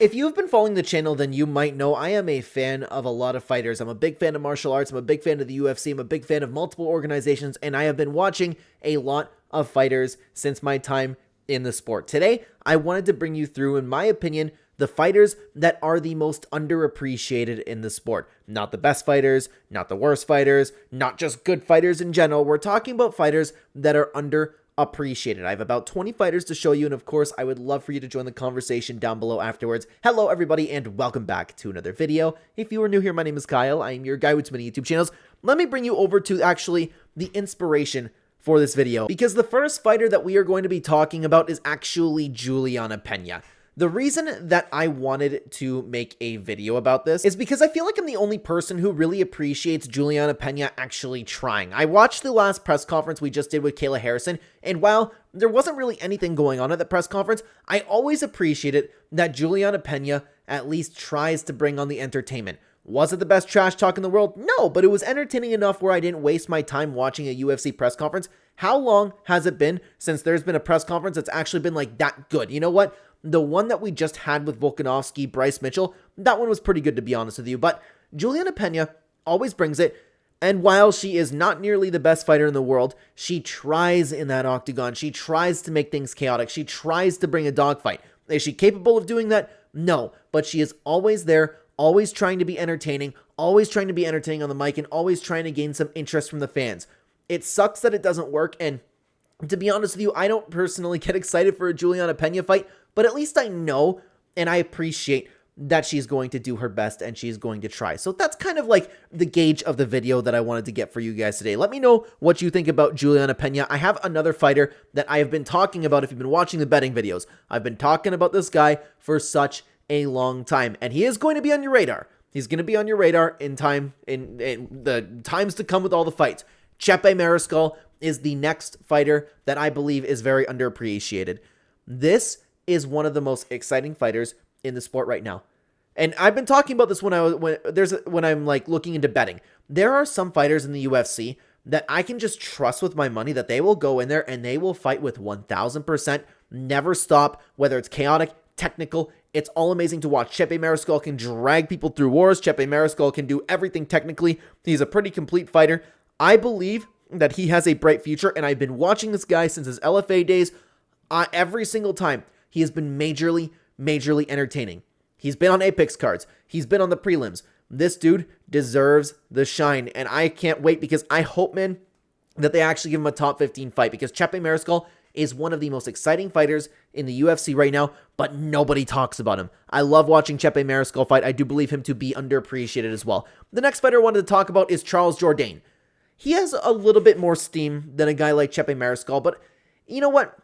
If you've been following the channel, then you might know I am a fan of a lot of fighters. I'm a big fan of martial arts. I'm a big fan of the UFC. I'm a big fan of multiple organizations, and I have been watching a lot of fighters since my time in the sport. Today, I wanted to bring you through, in my opinion, the fighters that are the most underappreciated in the sport. Not the best fighters, not the worst fighters, not just good fighters in general. We're talking about fighters that are underappreciated. I have about 20 fighters to show you, and of course, I would love for you to join the conversation down below afterwards. Hello, everybody, and welcome back to another video. If you are new here, my name is Kyle. I am your guy with too many YouTube channels. Let me bring you over to actually the inspiration for this video, because the first fighter that we are going to be talking about is actually Juliana Pena. The reason that I wanted to make a video about this is because I feel like I'm the only person who really appreciates Juliana Pena actually trying. I watched the last press conference we just did with Kayla Harrison, and while there wasn't really anything going on at the press conference, I always appreciated that Juliana Pena at least tries to bring on the entertainment. Was it the best trash talk in the world? No, but it was entertaining enough where I didn't waste my time watching a UFC press conference. How long has it been since there's been a press conference that's actually been like that good? You know what? The one that we just had with Volkanovski, Bryce Mitchell, that one was pretty good, to be honest with you. But Juliana Pena always brings it. And while she is not nearly the best fighter in the world, she tries in that octagon. She tries to make things chaotic. She tries to bring a dogfight. Is she capable of doing that? No. But she is always there, always trying to be entertaining, always trying to be entertaining on the mic, and always trying to gain some interest from the fans. It sucks that it doesn't work, and to be honest with you, I don't personally get excited for a Juliana Pena fight, but at least I know and I appreciate that she's going to do her best and she's going to try. So that's kind of like the gauge of the video that I wanted to get for you guys today. Let me know what you think about Juliana Pena. I have another fighter that I have been talking about if you've been watching the betting videos. I've been talking about this guy for such a long time, and he is going to be on your radar. He's going to be on your radar in the times to come with all the fights. Chepe Mariscal is the next fighter that I believe is very underappreciated. This is one of the most exciting fighters in the sport right now. And I've been talking about this when I'm like looking into betting. There are some fighters in the UFC that I can just trust with my money that they will go in there and they will fight with 1000%, never stop, whether it's chaotic, technical. It's all amazing to watch. Chepe Mariscal can drag people through wars. Chepe Mariscal can do everything technically. He's a pretty complete fighter. I believe that he has a bright future, and I've been watching this guy since his LFA days. Every single time, he has been majorly entertaining. He's been on Apex cards. He's been on the prelims. This dude deserves the shine, and I can't wait because I hope, man, that they actually give him a top 15 fight, because Chepe Mariscal is one of the most exciting fighters in the UFC right now, but nobody talks about him. I love watching Chepe Mariscal fight. I do believe him to be underappreciated as well. The next fighter I wanted to talk about is Charles Jourdain. He has a little bit more steam than a guy like Chepe Mariscal, but you know what?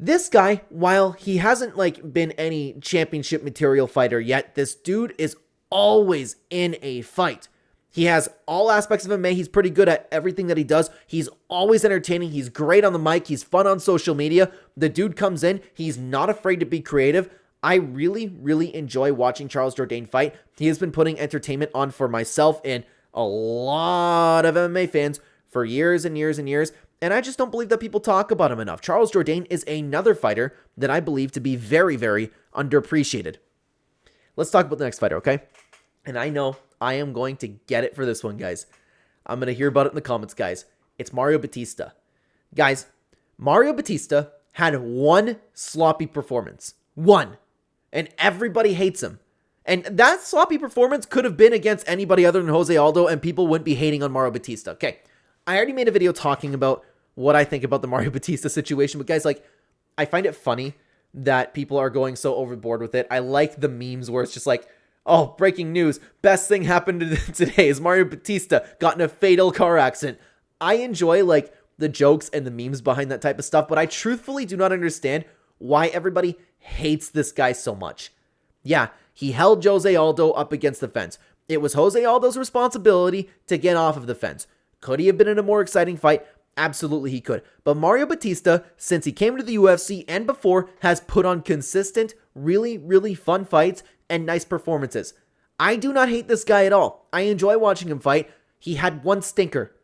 This guy, while he hasn't like been any championship material fighter yet, this dude is always in a fight. He has all aspects of MMA. He's pretty good at everything that he does. He's always entertaining. He's great on the mic. He's fun on social media. The dude comes in. He's not afraid to be creative. I really enjoy watching Charles Jourdain fight. He has been putting entertainment on for myself and a lot of MMA fans for years and years and years, and I just don't believe that people talk about him enough. Charles Jourdain is another fighter that I believe to be very underappreciated. Let's talk about the next fighter, okay? And I know I am going to get it for this one, guys. I'm going to hear about it in the comments, guys. It's Mario Batista. Guys, Mario Batista had one sloppy performance. One. And everybody hates him. And that sloppy performance could have been against anybody other than Jose Aldo, and people wouldn't be hating on Mario Batista. Okay, I already made a video talking about what I think about the Mario Batista situation, but guys, like, I find it funny that people are going so overboard with it. I like the memes where it's just like, oh, breaking news, best thing happened today is Mario Batista got in a fatal car accident. I enjoy, like, the jokes and the memes behind that type of stuff, but I truthfully do not understand why everybody hates this guy so much. Yeah, he held Jose Aldo up against the fence. It was Jose Aldo's responsibility to get off of the fence. Could he have been in a more exciting fight? Absolutely he could. But Mario Batista, since he came to the UFC and before, has put on consistent, really fun fights and nice performances. I do not hate this guy at all. I enjoy watching him fight. He had one stinker.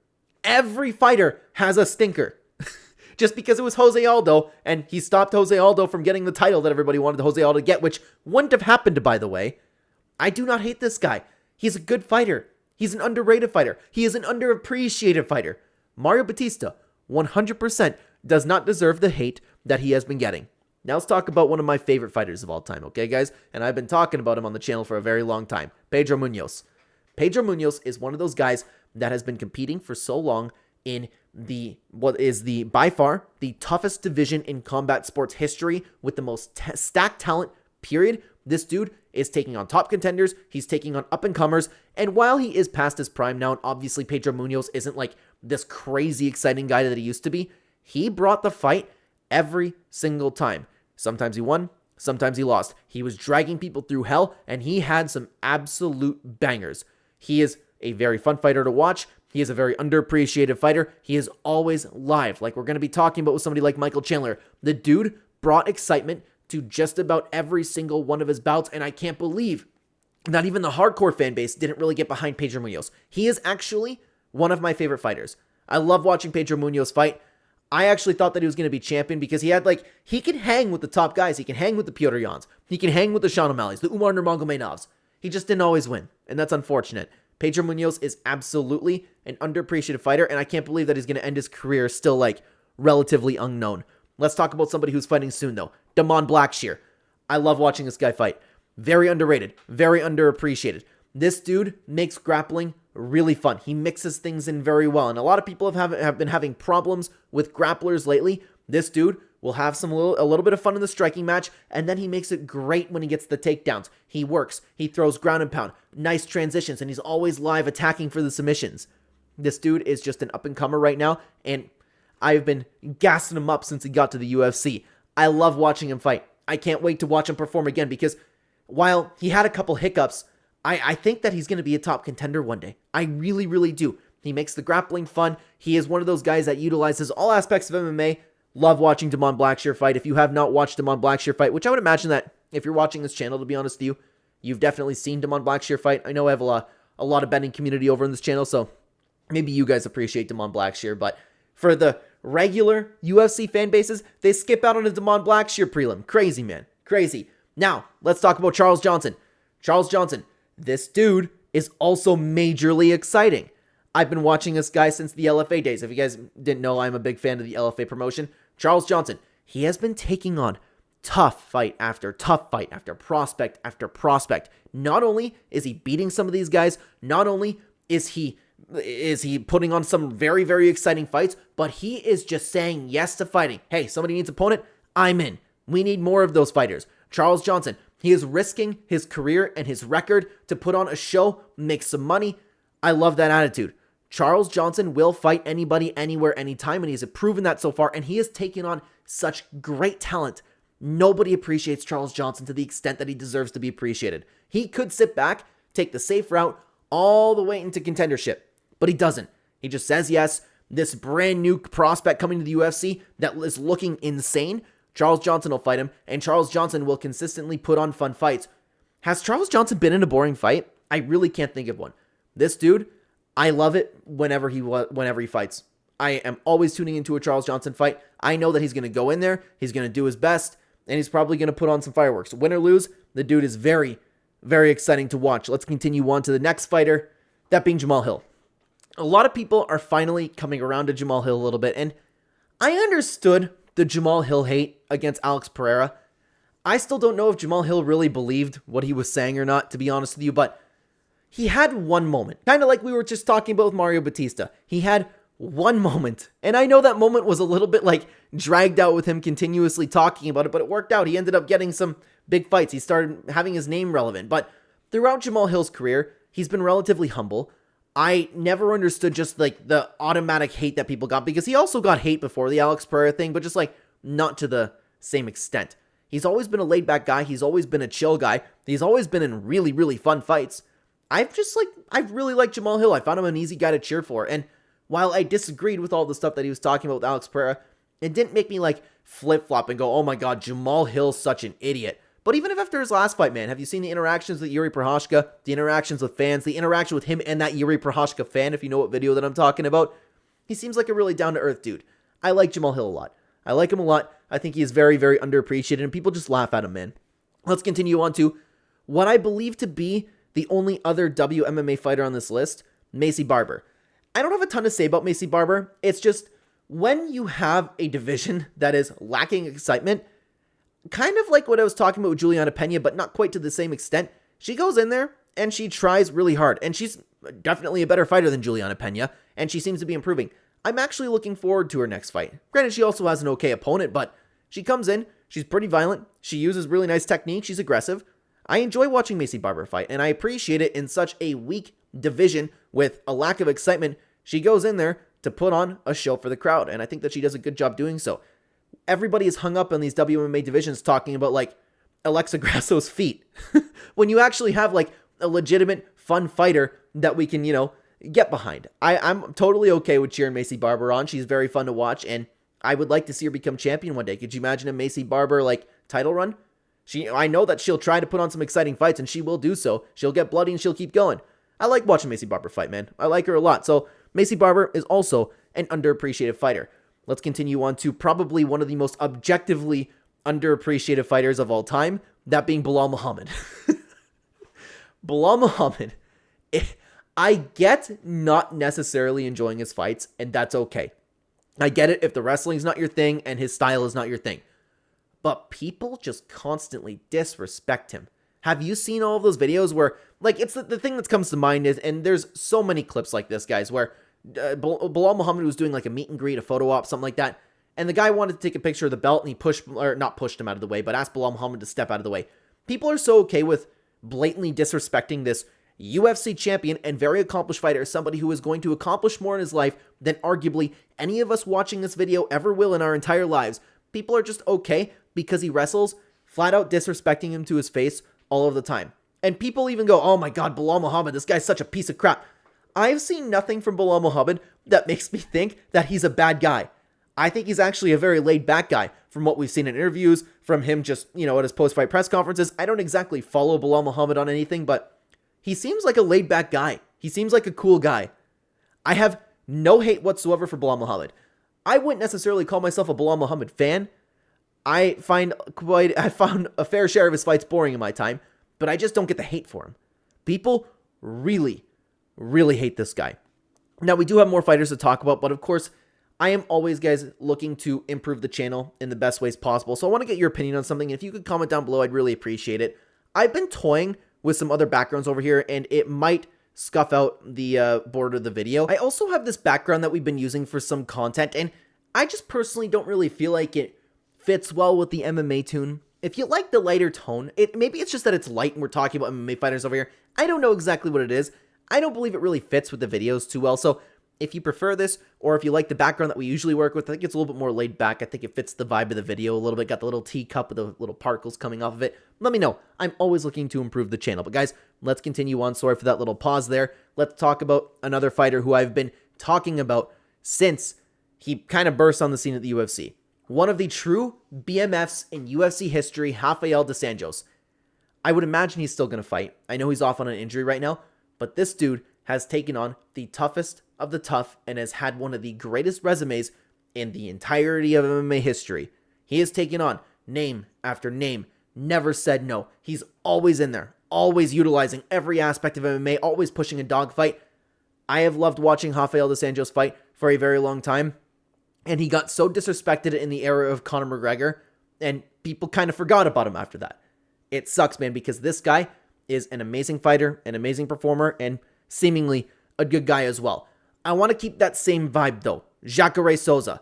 Every fighter has a stinker. just because it was Jose Aldo, and he stopped Jose Aldo from getting the title that everybody wanted Jose Aldo to get, which wouldn't have happened, by the way. I do not hate this guy. He's a good fighter. He's an underrated fighter. He is an underappreciated fighter. Mario Batista, 100%, does not deserve the hate that he has been getting. Now let's talk about one of my favorite fighters of all time, okay, guys? And I've been talking about him on the channel for a very long time. Pedro Munoz. Pedro Munoz is one of those guys that has been competing for so long in what is by far the toughest division in combat sports history with the most stacked talent, period. This dude is taking on top contenders, he's taking on up-and-comers, and while he is past his prime now, and obviously Pedro Munoz isn't like this crazy exciting guy that he used to be, he brought the fight every single time. Sometimes he won, sometimes he lost. He was dragging people through hell, and he had some absolute bangers. He is a very fun fighter to watch. He is a very underappreciated fighter. He is always live, like we're going to be talking about with somebody like Michael Chandler. The dude brought excitement to just about every single one of his bouts, and I can't believe not even the hardcore fan base didn't really get behind Pedro Munoz. He is actually one of my favorite fighters. I love watching Pedro Munoz fight. I actually thought that he was going to be champion because he can hang with the top guys. He can hang with the Petr Yans. He can hang with the Sean O'Malley's, the Umar Nurmagomedovs. He just didn't always win, and that's unfortunate. Pedro Munoz is absolutely an underappreciated fighter, and I can't believe that he's going to end his career still, relatively unknown. Let's talk about somebody who's fighting soon, though. Damon Blackshear. I love watching this guy fight. Very underrated, very underappreciated. This dude makes grappling really fun. He mixes things in very well, and a lot of people have been having problems with grapplers lately. This dude will have a little bit of fun in the striking match, and then he makes it great when he gets the takedowns. He works, he throws ground and pound, nice transitions, and he's always live attacking for the submissions. This dude is just an up-and-comer right now, and I've been gassing him up since he got to the UFC. I love watching him fight. I can't wait to watch him perform again because while he had a couple hiccups, I think that he's going to be a top contender one day. I really, really do. He makes the grappling fun. He is one of those guys that utilizes all aspects of MMA. Love watching Damon Blackshear fight. If you have not watched Damon Blackshear fight, which I would imagine that if you're watching this channel, to be honest with you, you've definitely seen Damon Blackshear fight. I know I have a lot of betting community over in this channel, so maybe you guys appreciate Damon Blackshear, but for the regular UFC fan bases, they skip out on a Damon Blackshear prelim. Crazy, man. Crazy. Now, let's talk about Charles Johnson. Charles Johnson. This dude is also majorly exciting. I've been watching this guy since the LFA days. If you guys didn't know, I'm a big fan of the LFA promotion. Charles Johnson, he has been taking on tough fight after prospect after prospect. Not only is he beating some of these guys, not only is he putting on some very, very exciting fights, but he is just saying yes to fighting. Hey, somebody needs an opponent? I'm in. We need more of those fighters. Charles Johnson, he is risking his career and his record to put on a show, make some money. I love that attitude. Charles Johnson will fight anybody, anywhere, anytime, and he's proven that so far, and he has taken on such great talent. Nobody appreciates Charles Johnson to the extent that he deserves to be appreciated. He could sit back, take the safe route all the way into contendership, but he doesn't. He just says yes. This brand new prospect coming to the UFC that is looking insane, Charles Johnson will fight him, and Charles Johnson will consistently put on fun fights. Has Charles Johnson been in a boring fight? I really can't think of one. This dude, I love it whenever he fights. I am always tuning into a Charles Johnson fight. I know that he's going to go in there, he's going to do his best, and he's probably going to put on some fireworks. Win or lose, the dude is very, very exciting to watch. Let's continue on to the next fighter, that being Jamal Hill. A lot of people are finally coming around to Jamal Hill a little bit, and I understood the Jamal Hill hate against Alex Pereira. I still don't know if Jamal Hill really believed what he was saying or not, to be honest with you, but he had one moment, kind of like we were just talking about with Mario Batista. He had one moment, and I know that moment was a little bit dragged out with him continuously talking about it, but it worked out. He ended up getting some big fights. He started having his name relevant, but throughout Jamal Hill's career, he's been relatively humble. I never understood just the automatic hate that people got, because he also got hate before the Alex Pereira thing, but just not to the same extent. He's always been a laid back guy. He's always been a chill guy. He's always been in really, really fun fights. I really like Jamal Hill. I found him an easy guy to cheer for. And while I disagreed with all the stuff that he was talking about with Alex Pereira, it didn't make me flip flop and go, oh my God, Jamal Hill's such an idiot. But even if after his last fight, man, have you seen the interactions with Yuri Prochazka, the interactions with fans, the interaction with him and that Yuri Prochazka fan, if you know what video that I'm talking about? He seems like a really down-to-earth dude. I like Jamal Hill a lot. I like him a lot. I think he is very, very underappreciated, and people just laugh at him, man. Let's continue on to what I believe to be the only other WMMA fighter on this list, Macy Barber. I don't have a ton to say about Macy Barber. It's just when you have a division that is lacking excitement, kind of like what I was talking about with Juliana Pena, but not quite to the same extent, she goes in there and she tries really hard. And she's definitely a better fighter than Juliana Pena, and she seems to be improving. I'm actually looking forward to her next fight. Granted, she also has an okay opponent, but she comes in, she's pretty violent, she uses really nice technique, she's aggressive. I enjoy watching Macy Barber fight, and I appreciate it in such a weak division with a lack of excitement. She goes in there to put on a show for the crowd, and I think that she does a good job doing so. Everybody is hung up on these WMMA divisions talking about, like, Alexa Grasso's feet. When you actually have, like, a legitimate, fun fighter that we can, get behind. I'm totally okay with cheering Macy Barber on. She's very fun to watch, and I would like to see her become champion one day. Could you imagine a Macy Barber, like, title run? I know that she'll try to put on some exciting fights, and she will do so. She'll get bloody, and she'll keep going. I like watching Macy Barber fight, man. I like her a lot. So, Macy Barber is also an underappreciated fighter. Let's continue on to probably one of the most objectively underappreciated fighters of all time, that being Belal Muhammad. Belal Muhammad, I get not necessarily enjoying his fights, and that's okay. I get it if the wrestling's not your thing and his style is not your thing. But people just constantly disrespect him. Have you seen all of those videos where, like, it's the thing that comes to mind is, and there's so many clips like this, guys, where Belal Muhammad was doing like a meet and greet, a photo op, something like that, and the guy wanted to take a picture of the belt, and he not pushed him out of the way, but asked Belal Muhammad to step out of the way. People are so okay with blatantly disrespecting this UFC champion and very accomplished fighter, somebody who is going to accomplish more in his life than arguably any of us watching this video ever will in our entire lives. People are just okay because he wrestles, flat out disrespecting him to his face all of the time. And people even go, oh my god, Belal Muhammad, this guy's such a piece of crap. I've seen nothing from Belal Muhammad that makes me think that he's a bad guy. I think he's actually a very laid-back guy from what we've seen in interviews, from him just, at his post-fight press conferences. I don't exactly follow Belal Muhammad on anything, but he seems like a laid-back guy. He seems like a cool guy. I have no hate whatsoever for Belal Muhammad. I wouldn't necessarily call myself a Belal Muhammad fan. I found a fair share of his fights boring in my time, but I just don't get the hate for him. People really, really hate this guy. Now, we do have more fighters to talk about, but of course, I am always, guys, looking to improve the channel in the best ways possible. So I want to get your opinion on something. If you could comment down below, I'd really appreciate it. I've been toying with some other backgrounds over here, and it might scuff out the border of the video. I also have this background that we've been using for some content, and I just personally don't really feel like it fits well with the MMA tune. If you like the lighter tone, maybe it's just that it's light and we're talking about MMA fighters over here. I don't know exactly what it is. I don't believe it really fits with the videos too well. So if you prefer this, or if you like the background that we usually work with, I think it's a little bit more laid back. I think it fits the vibe of the video a little bit. Got the little teacup with the little particles coming off of it. Let me know. I'm always looking to improve the channel. But guys, let's continue on. Sorry for that little pause there. Let's talk about another fighter who I've been talking about since he kind of burst on the scene at the UFC. One of the true BMFs in UFC history, Rafael dos Anjos. I would imagine he's still going to fight. I know he's off on an injury right now, but this dude has taken on the toughest of the tough and has had one of the greatest resumes in the entirety of MMA history. He has taken on name after name, never said no. He's always in there, always utilizing every aspect of MMA, always pushing a dogfight. I have loved watching Rafael dos Anjos fight for a very long time, and he got so disrespected in the era of Conor McGregor, and people kind of forgot about him after that. It sucks, man, because this guy is an amazing fighter, an amazing performer, and seemingly a good guy as well. I want to keep that same vibe, though. Jacare Souza.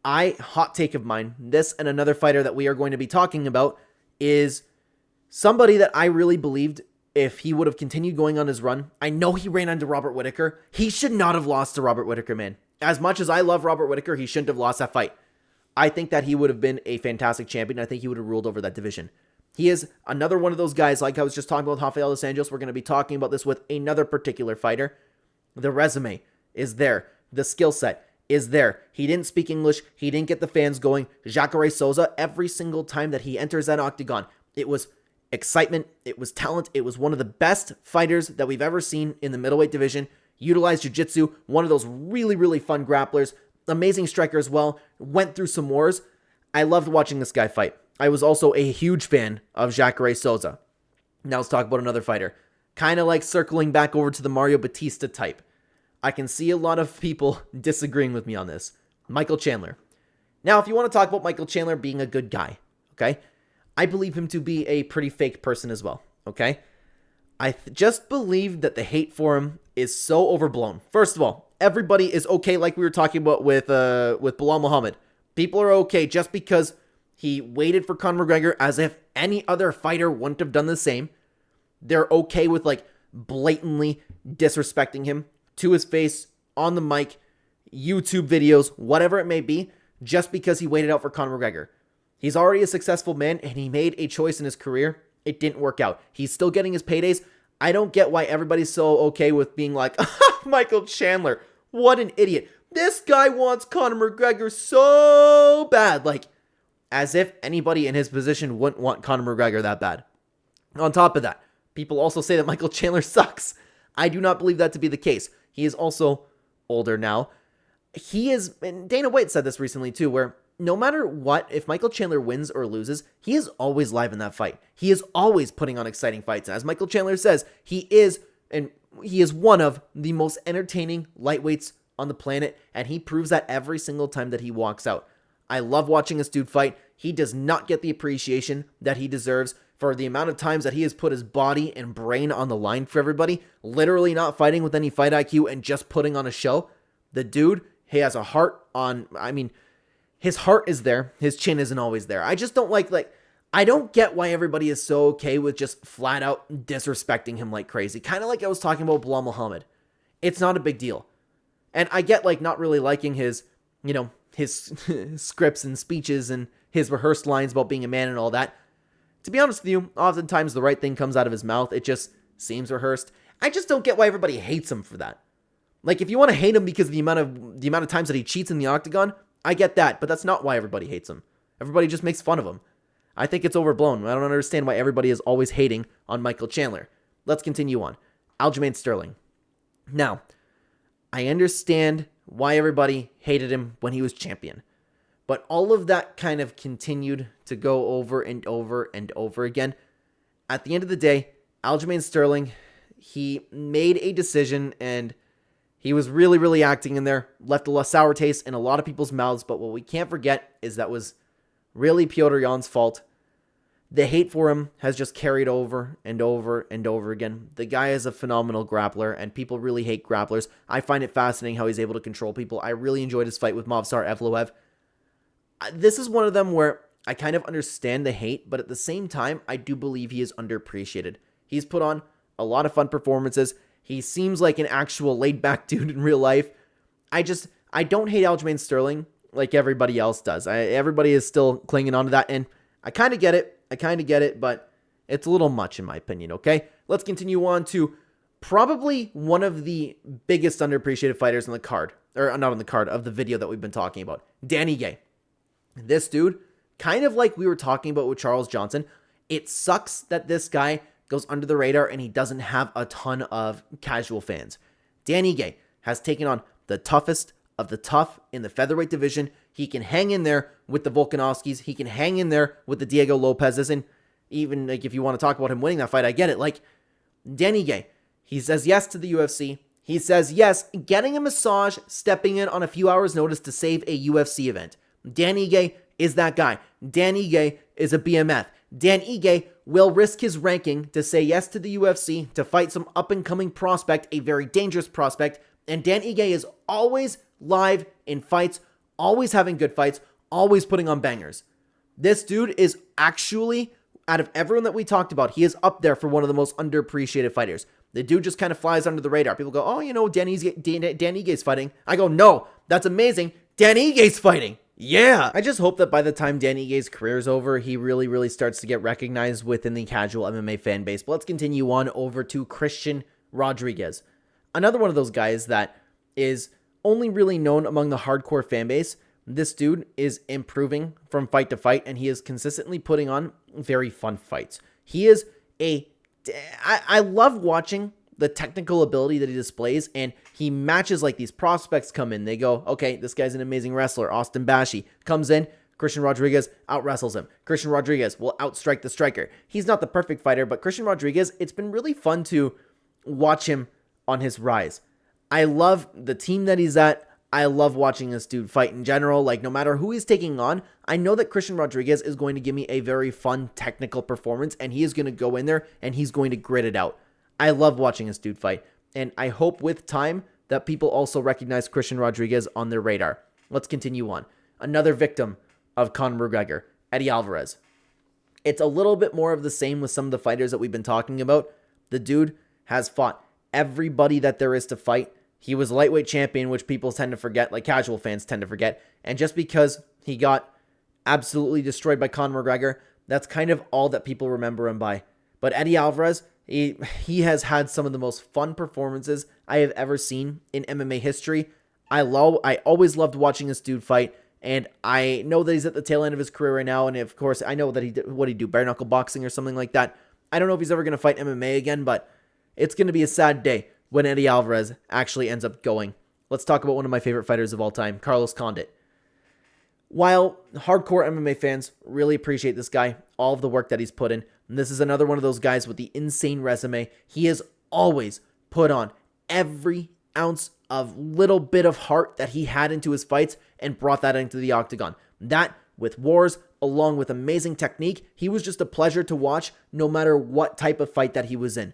Hot take of mine, this and another fighter that we are going to be talking about is somebody that I really believed if he would have continued going on his run. I know he ran into Robert Whittaker. He should not have lost to Robert Whittaker, man. As much as I love Robert Whittaker, he shouldn't have lost that fight. I think that he would have been a fantastic champion. I think he would have ruled over that division. He is another one of those guys, like I was just talking about with Rafael dos Anjos. We're going to be talking about this with another particular fighter. The resume is there. The skill set is there. He didn't speak English. He didn't get the fans going. Jacare Souza, every single time that he enters that octagon, it was excitement. It was talent. It was one of the best fighters that we've ever seen in the middleweight division. Utilized jiu-jitsu, one of those really, really fun grapplers. amazing striker as well, went through some wars. I loved watching this guy fight. I was also a huge fan of Jacare Souza. Now let's talk about another fighter. Kind of like circling back over to the Mario Batista type. I can see a lot of people disagreeing with me on this. Michael Chandler. Now, if you want to talk about Michael Chandler being a good guy, okay, I believe him to be a pretty fake person as well, okay? I just believe that the hate for him is so overblown. First of all, everybody is okay, like we were talking about with Bilal Muhammad. People are okay just because he waited for Conor McGregor, as if any other fighter wouldn't have done the same. They're okay with like blatantly disrespecting him to his face, on the mic, YouTube videos, whatever it may be, just because he waited out for Conor McGregor. He's already a successful man, and he made a choice in his career. It didn't work out. He's still getting his paydays. I don't get why everybody's so okay with being like, Michael Chandler, what an idiot. This guy wants Conor McGregor so bad. Like, as if anybody in his position wouldn't want Conor McGregor that bad. On top of that, people also say that Michael Chandler sucks. I do not believe that to be the case. He is also older now. He is, and Dana White said this recently too, where no matter what, if Michael Chandler wins or loses, he is always live in that fight. He is always putting on exciting fights. And as Michael Chandler says, he is one of the most entertaining lightweights on the planet, and he proves that every single time that he walks out. I love watching this dude fight. He does not get the appreciation that he deserves for the amount of times that he has put his body and brain on the line for everybody, literally not fighting with any fight IQ and just putting on a show. The dude, he has a heart on, his heart is there. His chin isn't always there. I just don't I don't get why everybody is so okay with just flat out disrespecting him like crazy. Kind of like I was talking about Bilal Muhammad. It's not a big deal. And I get not really liking his, his scripts and speeches and his rehearsed lines about being a man and all that. To be honest with you, oftentimes the right thing comes out of his mouth. It just seems rehearsed. I just don't get why everybody hates him for that. Like, if you want to hate him because of the amount of times that he cheats in the octagon, I get that, but that's not why everybody hates him. Everybody just makes fun of him. I think it's overblown. I don't understand why everybody is always hating on Michael Chandler. Let's continue on. Aljamain Sterling. Now, I understand why everybody hated him when he was champion. But all of that kind of continued to go over and over and over again. At the end of the day, Aljamain Sterling, he made a decision, and he was really, really acting in there. Left a sour taste in a lot of people's mouths, but what we can't forget is that was really Petr Yan's fault. The hate for him has just carried over and over and over again. The guy is a phenomenal grappler, and people really hate grapplers. I find it fascinating how he's able to control people. I really enjoyed his fight with Movsar Evloev. This is one of them where I kind of understand the hate, but at the same time, I do believe he is underappreciated. He's put on a lot of fun performances. He seems like an actual laid-back dude in real life. I don't hate Aljamain Sterling like everybody else does. Everybody is still clinging on to that, and I kind of get it, but it's a little much in my opinion, okay? Let's continue on to probably one of the biggest underappreciated fighters on the card, or not on the card, of the video that we've been talking about, Dan Ige. This dude, kind of like we were talking about with Charles Johnson, it sucks that this guy goes under the radar and he doesn't have a ton of casual fans. Dan Ige has taken on the toughest of the tough in the featherweight division. He can hang in there with the Volkanovskis. He can hang in there with the Diego Lopez's. And even if you want to talk about him winning that fight, I get it. Dan Ige, he says yes to the UFC. He says yes, getting a massage, stepping in on a few hours' notice to save a UFC event. Dan Ige is that guy. Dan Ige is a BMF. Dan Ige will risk his ranking to say yes to the UFC, to fight some up-and-coming prospect, a very dangerous prospect. And Dan Ige is always live in fights, always having good fights, always putting on bangers. This dude is actually, out of everyone that we talked about, he is up there for one of the most underappreciated fighters. The dude just kind of flies under the radar. People go, oh, Dan Ige's fighting. I go, no, that's amazing. Dan Ige's fighting. Yeah. I just hope that by the time Dan Ige's career is over, he really, really starts to get recognized within the casual MMA fan base. But let's continue on over to Christian Rodriguez. Another one of those guys that is only really known among the hardcore fan base. This dude is improving from fight to fight, and he is consistently putting on very fun fights. He is I love watching the technical ability that he displays, and he matches like these prospects come in. They go, okay, this guy's an amazing wrestler. Austin Bashi comes in. Christian Rodriguez out-wrestles him. Christian Rodriguez will outstrike the striker. He's not the perfect fighter, but Christian Rodriguez, it's been really fun to watch him on his rise. I love the team that he's at. I love watching this dude fight in general. Like, no matter who he's taking on, I know that Christian Rodriguez is going to give me a very fun technical performance, and he is going to go in there and he's going to grit it out. I love watching this dude fight, and I hope with time that people also recognize Christian Rodriguez on their radar. Let's continue on. Another victim of Conor McGregor, Eddie Alvarez. It's a little bit more of the same with some of the fighters that we've been talking about. The dude has fought everybody that there is to fight. He was lightweight champion, which people tend to forget, like casual fans tend to forget. And just because he got absolutely destroyed by Conor McGregor, that's kind of all that people remember him by. But Eddie Alvarez, he has had some of the most fun performances I have ever seen in MMA history. I always loved watching this dude fight. And I know that he's at the tail end of his career right now. And of course, I know that what he do, bare knuckle boxing or something like that. I don't know if he's ever going to fight MMA again, but it's going to be a sad day when Eddie Alvarez actually ends up going. Let's talk about one of my favorite fighters of all time, Carlos Condit. While hardcore MMA fans really appreciate this guy, all of the work that he's put in, and this is another one of those guys with the insane resume. He has always put on every ounce of little bit of heart that he had into his fights and brought that into the octagon. That, with wars, along with amazing technique, he was just a pleasure to watch no matter what type of fight that he was in.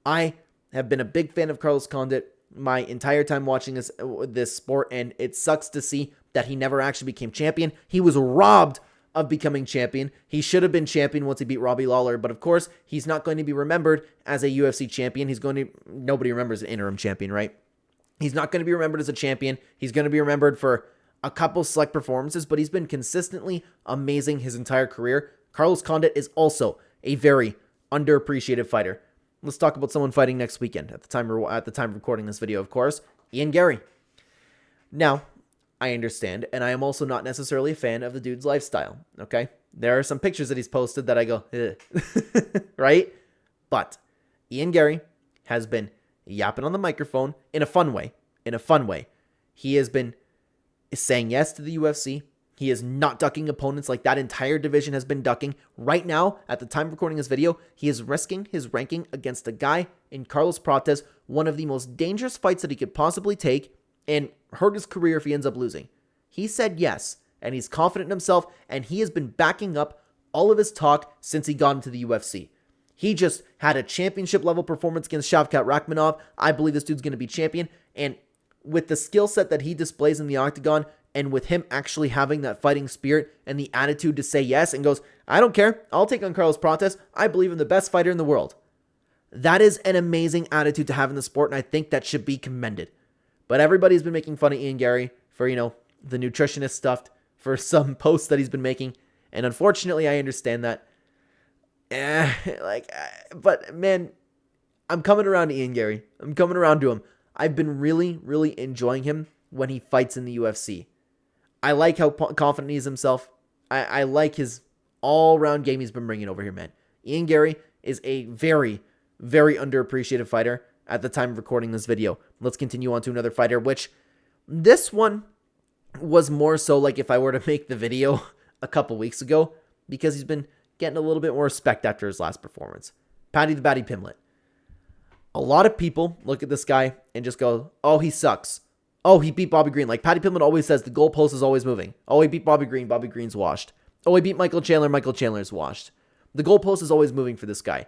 I have been a big fan of Carlos Condit my entire time watching this sport, and it sucks to see that he never actually became champion. He was robbed of becoming champion. He should have been champion once he beat Robbie Lawler, but of course, he's not going to be remembered as a UFC champion. Nobody remembers an interim champion, right? He's not going to be remembered as a champion. He's going to be remembered for a couple select performances, but he's been consistently amazing his entire career. Carlos Condit is also a very underappreciated fighter. Let's talk about someone fighting next weekend. At the time of recording this video, of course, Ian Garry. Now, I understand, and I am also not necessarily a fan of the dude's lifestyle, okay? There are some pictures that he's posted that I go, right? But Ian Garry has been yapping on the microphone in a fun way. He has been saying yes to the UFC. He is not ducking opponents like that entire division has been ducking. Right now, at the time of recording this video, he is risking his ranking against a guy in Carlos Prates, one of the most dangerous fights that he could possibly take, and hurt his career if he ends up losing. He said yes, and he's confident in himself, and he has been backing up all of his talk since he got into the UFC. He just had a championship level performance against Shavkat Rakhmonov. I believe this dude's going to be champion, and with the skill set that he displays in the octagon, and with him actually having that fighting spirit and the attitude to say yes and goes, I don't care, I'll take on Carlos Prates. I believe I'm the best fighter in the world. That is an amazing attitude to have in the sport, and I think that should be commended. But everybody's been making fun of Ian Garry for, the nutritionist stuff, for some posts that he's been making. And unfortunately, I understand that. But man, I'm coming around to Ian Garry. I'm coming around to him. I've been really, really enjoying him when he fights in the UFC. I like how confident he is himself. I like his all-around game he's been bringing over here, man. Ian Garry is a very, very underappreciated fighter at the time of recording this video. Let's continue on to another fighter, which this one was more so like if I were to make the video a couple weeks ago, because he's been getting a little bit more respect after his last performance. Paddy the Baddy Pimblett. A lot of people look at this guy and just go, oh, he sucks. Oh, he beat Bobby Green. Like Paddy Pimblett always says, the goalpost is always moving. Oh, he beat Bobby Green. Bobby Green's washed. Oh, he beat Michael Chandler. Michael Chandler's washed. The goalpost is always moving for this guy.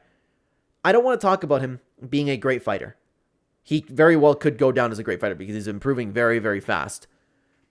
I don't want to talk about him being a great fighter. He very well could go down as a great fighter because he's improving very, very fast.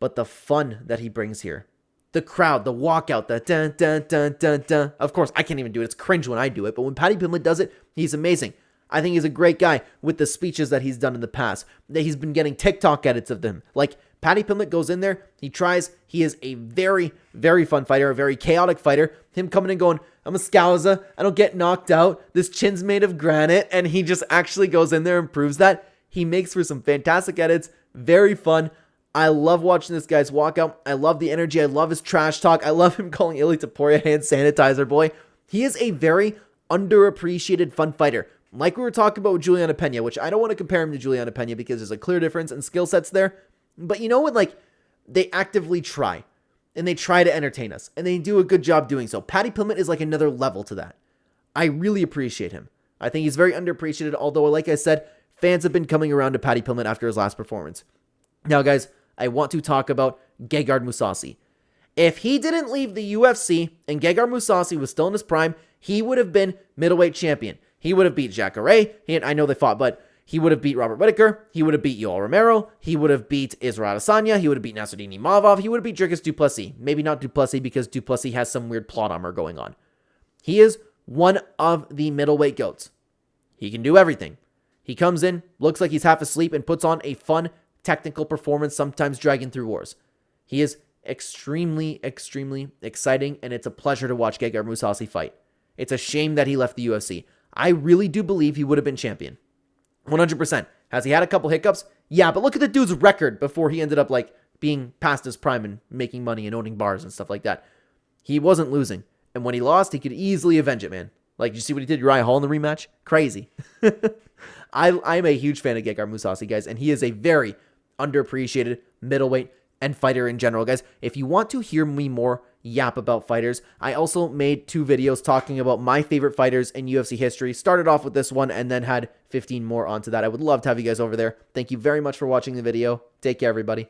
But the fun that he brings here, the crowd, the walkout, the dun, dun, dun, dun, dun. Of course, I can't even do it. It's cringe when I do it. But when Paddy Pimblett does it, he's amazing. I think he's a great guy with the speeches that he's done in the past. That he's been getting TikTok edits of them. Like, Paddy Pimblett goes in there, he tries, he is a very, very fun fighter, a very chaotic fighter. Him coming and going, I'm a scouser, I don't get knocked out, this chin's made of granite, and he just actually goes in there and proves that. He makes for some fantastic edits, very fun. I love watching this guy's walkout. I love the energy, I love his trash talk, I love him calling Ilya Taporia hand sanitizer boy. He is a very underappreciated fun fighter. Like we were talking about with Juliana Pena, which I don't want to compare him to Juliana Pena because there's a clear difference in skill sets there. But you know what? Like, they actively try. And they try to entertain us. And they do a good job doing so. Paddy Pimblett is like another level to that. I really appreciate him. I think he's very underappreciated, although, like I said, fans have been coming around to Paddy Pimblett after his last performance. Now, guys, I want to talk about Gegard Mousasi. If he didn't leave the UFC and Gegard Mousasi was still in his prime, he would have been middleweight champion. He would have beat Jacare. I know they fought, but he would have beat Robert Whittaker. He would have beat Yoel Romero. He would have beat Israel Adesanya. He would have beat Nassourdine Imavov. He would have beat Dricus du Plessis. Maybe not du Plessis because du Plessis has some weird plot armor going on. He is one of the middleweight GOATs. He can do everything. He comes in, looks like he's half asleep, and puts on a fun, technical performance, sometimes dragging through wars. He is extremely, extremely exciting, and it's a pleasure to watch Gegard Mousasi fight. It's a shame that he left the UFC. I really do believe he would have been champion. 100%. Has he had a couple hiccups? Yeah, but look at the dude's record before he ended up like being past his prime and making money and owning bars and stuff like that. He wasn't losing. And when he lost, he could easily avenge it, man. Like, you see what he did Uriah Hall in the rematch? Crazy. I'm a huge fan of Gegard Mousasi, guys, and he is a very underappreciated middleweight and fighter in general, guys. If you want to hear me more yap about fighters, I also made 2 videos talking about my favorite fighters in UFC history. Started off with this one and then had 15 more onto that. I would love to have you guys over there. Thank you very much for watching the video. Take care, everybody.